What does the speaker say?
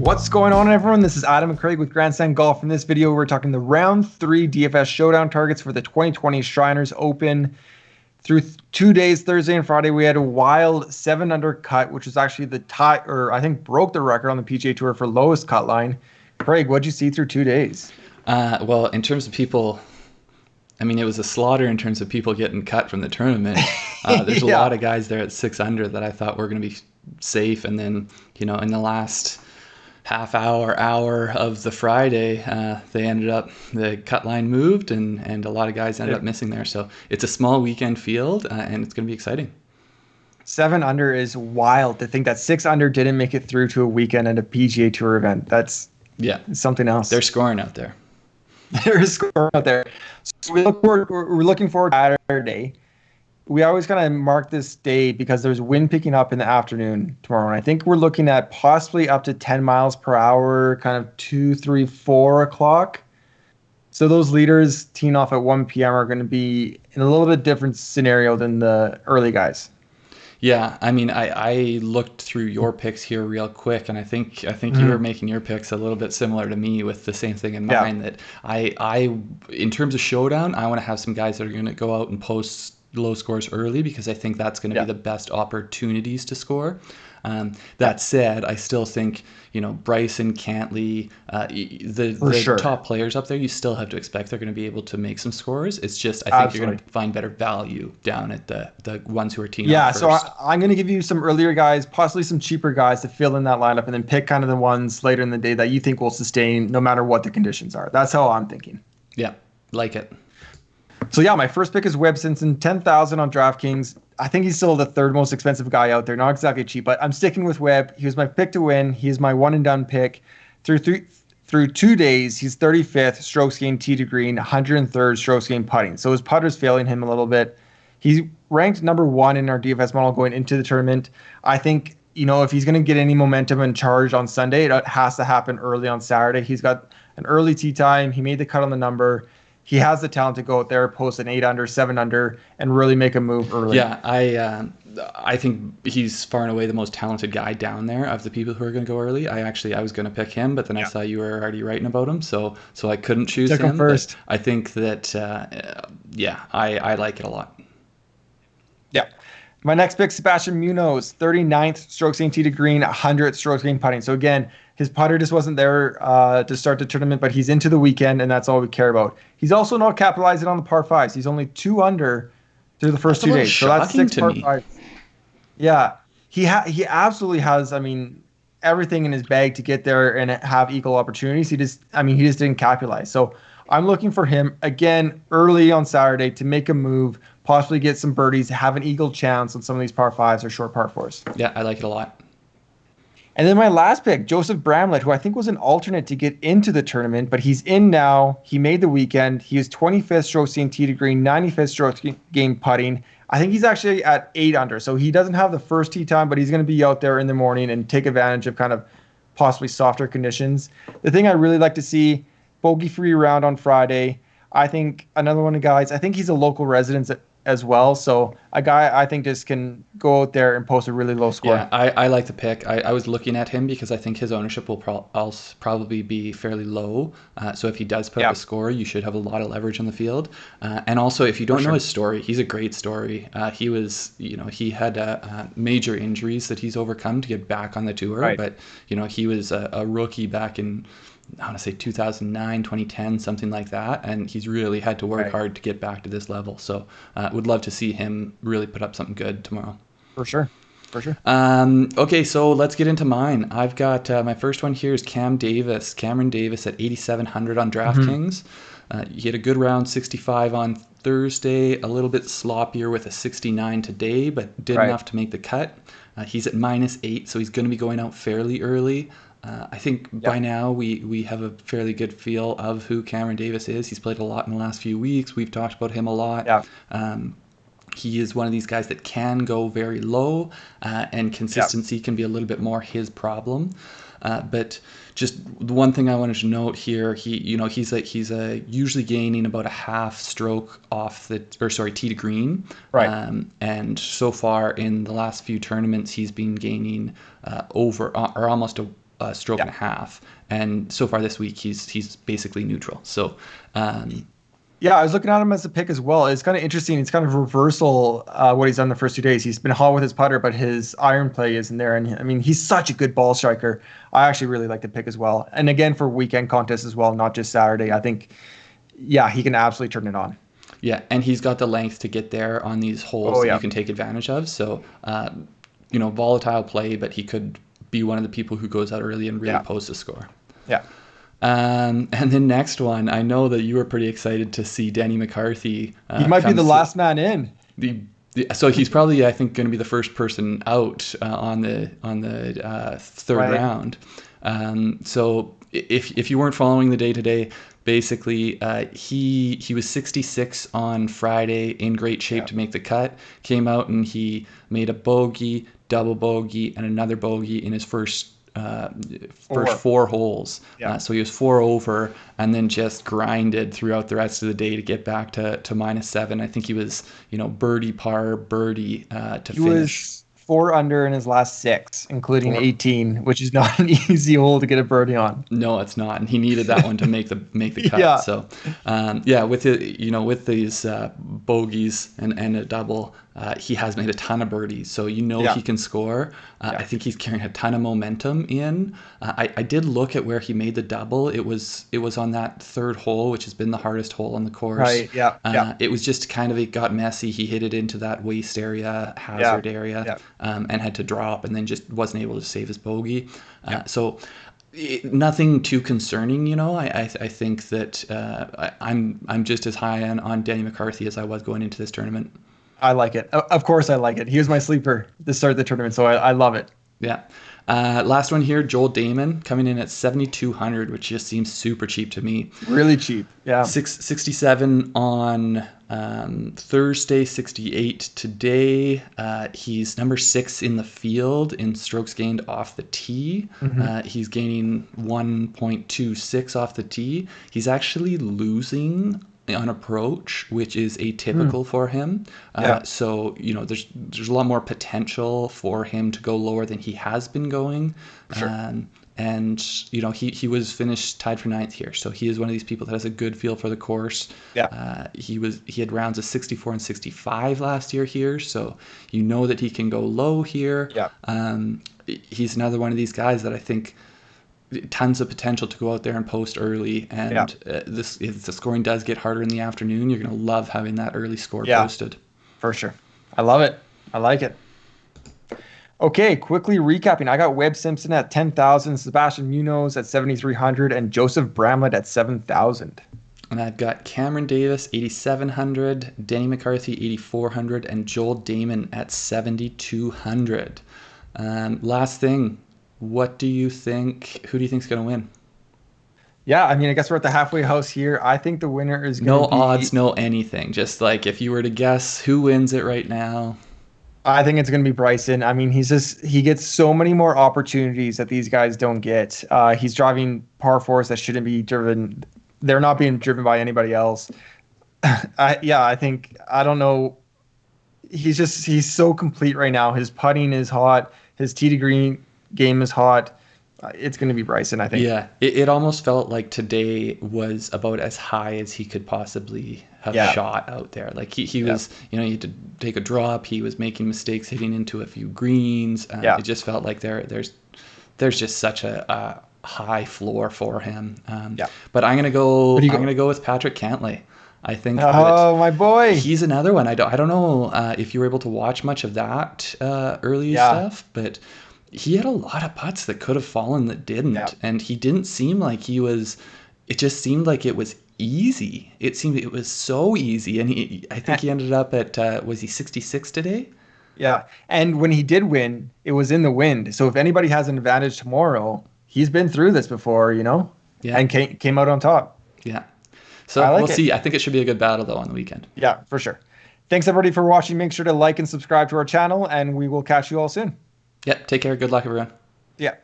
What's going on, everyone? This is Adam and Craig with Grandstand Golf. In this video, we're talking the round 3 DFS showdown targets for the 2020 Shriners Open. Through 2 days, Thursday and Friday, we had a wild 7-under cut, which was actually the tie, or I think broke the record on the PGA Tour for lowest cut line. Craig, what'd you see through 2 days? Well, in terms of people, I mean, it was a slaughter in terms of people getting cut from the tournament. There's a lot of guys there at 6 under that I thought were going to be safe, and then, in the last half hour of the Friday, the cut line moved, and a lot of guys ended up missing there. So it's a small weekend field, and it's going to be exciting. 7 under is wild to think that 6 under didn't make it through to a weekend at a PGA Tour event. That's something else. They're scoring out there. They're scoring out there. So we're looking forward to Saturday. We always kind of mark this day because there's wind picking up in the afternoon tomorrow. And I think we're looking at possibly up to 10 miles per hour, kind of 2, 3, 4 o'clock. So those leaders teeing off at 1 p.m. are going to be in a little bit different scenario than the early guys. Yeah, I mean, I looked through your picks here real quick, and I think you were making your picks a little bit similar to me with the same thing in mind. That I in terms of showdown, I want to have some guys that are going to go out and post low scores early because I think that's going to be the best opportunities to score. That said, I still think Bryson, Cantley, the top players up there, you still have to expect they're going to be able to make some scores. It's just I think you're going to find better value down at the ones who are teeing off first. So I'm going to give you some earlier guys, possibly some cheaper guys to fill in that lineup, and then pick kind of the ones later in the day that you think will sustain no matter what the conditions are. That's how I'm thinking. Yeah, like it. So my first pick is Webb Simpson, 10,000 on DraftKings. I think he's still the third most expensive guy out there. Not exactly cheap, but I'm sticking with Webb. He was my pick to win. He is my one and done pick. Through 2 days, he's 35th strokes gained tee to green, 103rd strokes gained putting. So his putter's failing him a little bit. He's ranked number 1 in our DFS model going into the tournament. I think, if he's going to get any momentum and charge on Sunday, it has to happen early on Saturday. He's got an early tee time. He made the cut on the number. He has the talent to go out there, post an 8 under, 7 under, and really make a move early. Yeah, I think he's far and away the most talented guy down there of the people who are going to go early. I was going to pick him, but then I saw you were already writing about him, so I couldn't choose him first. I think that, I like it a lot. Yeah. My next pick, Sebastian Munoz, 39th strokes gained tee to green, 100th strokes gained putting. So again, his putter just wasn't there to start the tournament, but he's into the weekend, and that's all we care about. He's also not capitalizing on the par 5s. He's only 2 under through the first 2 days. So that's 6 par 5s. Yeah, he absolutely has, everything in his bag to get there and have equal opportunities. He just didn't capitalize. So I'm looking for him, again, early on Saturday to make a move, possibly get some birdies, have an eagle chance on some of these par 5s or short par 4s. Yeah, I like it a lot. And then my last pick, Joseph Bramlett, who I think was an alternate to get into the tournament, but he's in now. He made the weekend. He is 25th strokes gained tee to green, 95th strokes gained putting. I think he's actually at 8 under, so he doesn't have the first tee time, but he's going to be out there in the morning and take advantage of kind of possibly softer conditions. The thing I really like to see, bogey-free round on Friday. I think another one of the guys, I think he's a local resident as well. So a guy I think just can go out there and post a really low score. Yeah, I like the pick. I was looking at him because I think his ownership will probably be fairly low. So if he does put up a score, you should have a lot of leverage on the field. And also, if you don't know his story, he's a great story. He had major injuries that he's overcome to get back on the tour. Right. But, he was a rookie back in, I want to say 2009, 2010, something like that. And he's really had to work hard to get back to this level. So would love to see him really put up something good tomorrow. For sure. Okay, so let's get into mine. I've got my first one here is Cameron Davis at 8,700 on DraftKings. He had a good round, 65 on Thursday, a little bit sloppier with a 69 today, but did enough to make the cut. He's at -8, so he's going to be going out fairly early. I think by now we have a fairly good feel of who Cameron Davis is. He's played a lot in the last few weeks. We've talked about him a lot. Yeah. He is one of these guys that can go very low, and consistency can be a little bit more his problem. But just the one thing I wanted to note here, he's usually gaining about a half stroke off tee to green. Right. And so far in the last few tournaments, he's been gaining over or almost stroke and a half. And so far this week, he's basically neutral. So, yeah, I was looking at him as a pick as well. It's kind of interesting. It's kind of reversal what he's done the first 2 days. He's been hot with his putter, but his iron play isn't there. And I mean, he's such a good ball striker. I actually really like the pick as well. And again, for weekend contests as well, not just Saturday. I think, yeah, he can absolutely turn it on. Yeah, and he's got the length to get there on these holes that you can take advantage of. So, volatile play, but he could be one of the people who goes out early and really posts a score. Yeah. And the next one, I know that you were pretty excited to see Denny McCarthy. He might be the last man in. So he's probably, I think, going to be the first person out on the third round. So if you weren't following the day today, basically he was 66 on Friday, in great shape to make the cut. Came out and he made a bogey, double bogey, and another bogey in his first four holes. So he was 4 over and then just grinded throughout the rest of the day to get back to -7. I think he was, birdie, par, birdie to finish. He was 4 under in his last 6, including 18, which is not an easy hole to get a birdie on. No, it's not, and he needed that one to make the cut. So, with it, with these bogeys and a double, he has made a ton of birdies, so he can score. I think he's carrying a ton of momentum in. I did look at where he made the double. It was on that third hole, which has been the hardest hole on the course. Right. Yeah. It was just it got messy. He hit it into that waist area, hazard area, and had to drop, and then just wasn't able to save his bogey. So. Nothing too concerning, I think that I'm just as high on Denny McCarthy as I was going into this tournament. I like it. Of course I like it. He was my sleeper to start the tournament, so I love it. Yeah. Last one here, Joel Dahmen coming in at 7,200, which just seems super cheap to me. Really cheap, yeah. 67 on Thursday, 68 today. He's number 6 in the field in strokes gained off the tee. He's gaining 1.26 off the tee. He's actually losing on approach, which is atypical for him. So, there's a lot more potential for him to go lower than he has been going. Sure. And, he was finished tied for 9th here. So he is one of these people that has a good feel for the course. Yeah. He had rounds of 64 and 65 last year here. So that he can go low here. Yeah. He's another one of these guys that I think tons of potential to go out there and post early, and if the scoring does get harder in the afternoon, you're going to love having that early score posted. For sure. I love it. I like it. Okay, quickly recapping. I got Webb Simpson at 10,000, Sebastian Munoz at 7,300, and Joseph Bramlett at 7,000. And I've got Cameron Davis 8,700, Denny McCarthy 8,400, and Joel Dahmen at 7,200. Last thing. What do you think? Who do you think is going to win? Yeah, I guess we're at the halfway house here. I think the winner is going to be... No odds, no anything. Just if you were to guess who wins it right now. I think it's going to be Bryson. He gets so many more opportunities that these guys don't get. He's driving par 4s that shouldn't be driven. They're not being driven by anybody else. I don't know. He's so complete right now. His putting is hot. His tee to green game is hot. It's going to be Bryson, I think. Yeah, it almost felt like today was about as high as he could possibly have shot out there. He was, he had to take a drop. He was making mistakes, hitting into a few greens. It just felt like there's just such a high floor for him. But I'm gonna go. I'm gonna go with Patrick Cantlay. I think. Oh, my boy! He's another one. I don't know if you were able to watch much of that early stuff, but he had a lot of putts that could have fallen that didn't, and he didn't seem like he was. It just seemed like it was easy. It seemed it was so easy, and I think he ended up at was he 66 today? Yeah, and when he did win, it was in the wind. So if anybody has an advantage tomorrow, he's been through this before, and came out on top. Yeah. So we'll see. I think it should be a good battle, though, on the weekend. Yeah, for sure. Thanks, everybody, for watching. Make sure to like and subscribe to our channel, and we will catch you all soon. Yeah, take care. Good luck, everyone. Yeah.